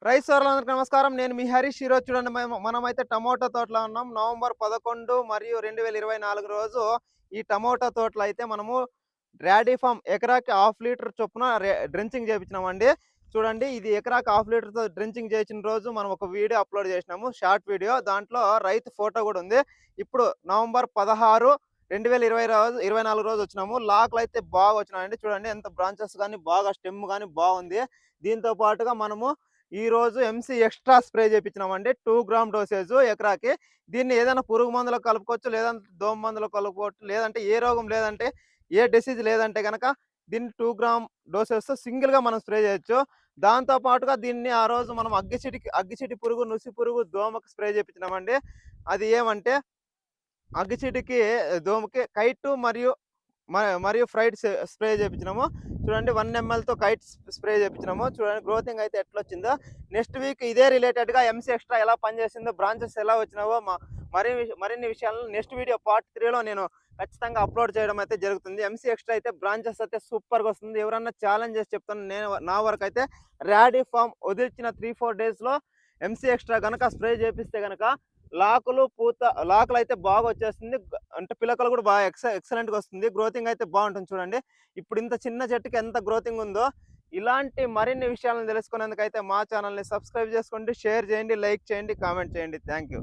Rice సోదరులందరికీ నమస్కారం. నేను మీ హరీష్. ఈరోజు చూడండి మనమైతే టమోటా తోటలో ఉన్నాం. నవంబర్ 11 మరియు 2024 రోజు ఈ టమోటా తోటలో అయితే మనము ర్యాడీ ఫామ్ ఎకరాకి హాఫ్ లీటర్ చొప్పున డ్రెంచింగ్ చేపించినామండి. చూడండి, ఇది ఎకరాకి హాఫ్ లీటర్‌తో డ్రెంచింగ్ చేసిన రోజు మనం ఒక వీడియో అప్‌లోడ్ చేసినాము. Short video. దాంట్లో రైతు ఫోటో కూడా ఉంది. ఇప్పుడు నవంబర్ 16, 2020 రోజు 24 రోజు వచ్చినాము. లాకులైతే బాగా వచ్చినాయండి. చూడండి ఎంత బ్రాంచెస్ గాని బాగా స్టెమ్ గాని బాగుంది. దీంతో పాటుగా మనము ఈరోజు MC extra spray చేయించినామండి. 2 gram dosage ఎకరాకి. దీన్ని ఏదైనా పురుగు మందులో కలుపుకోవచ్చు, లేదంటే దోమ మందులో కలుపుకోవచ్చు, లేదంటే ఏ రోగం లేదంటే ఏ డిసీజ్ లేదంటే గనక దీన్ని 2 గ్రామ్ డోసెస్ సింగిల్‌గా మనం స్ప్రే చేయొచ్చు. దాంతో పాటుగా దీన్ని ఆ రోజు మనం అగ్గిచిటి పురుగు, నుసి పురుగు, దోమకు స్ప్రే చేపించినామండి. అది ఏమంటే అగ్గిచిటికి, దోమకి కైట్ మరియు ఫ్రైడ్ స్ప్రే చేపించినాము. చూడండి 1 ఎంఎల్‌తో కైట్ స్ప్రే చేపించినాము. చూడండి గ్రోతింగ్ అయితే ఎట్లొచ్చిందో. నెక్స్ట్ వీక్ ఇదే రిలేటెడ్‌గా ఎంసీ ఎక్స్ట్రా ఎలా పనిచేసిందో, బ్రాంచెస్ ఎలా వచ్చినావో మరిన్ని విషయాలను నెక్స్ట్ వీడియో పార్ట్ 3లో నేను ఖచ్చితంగా అప్లోడ్ చేయడం అయితే జరుగుతుంది. ఎంసీ ఎక్స్ట్రా అయితే బ్రాంచెస్ అయితే సూపర్‌గా వస్తుంది. ఎవరన్నా ఛాలెంజ్ చేసి చెప్తాను. నేను నా వరకైతే ర్యాడీ ఫామ్ వదిలిచిన 3, 4 డేస్‌లో ఎంసీ ఎక్స్ట్రా గనక స్ప్రే చేపిస్తే గనక లాకులైతే బాగా వచ్చేస్తుంది. అంటే పిలకలు కూడా బాగా ఎక్సలెంట్‌గా వస్తుంది. గ్రోతింగ్ అయితే బాగుంటుంది చూడండి. ఇప్పుడు ఇంత చిన్న చెట్టుకి ఎంత గ్రోతింగ్ ఉందో. ఇలాంటి మరిన్ని విషయాలను తెలుసుకునేందుకైతే మా ఛానల్‌ని సబ్స్క్రైబ్ చేసుకోండి, షేర్ చేయండి, లైక్ చేయండి, కామెంట్ చేయండి. Thank you.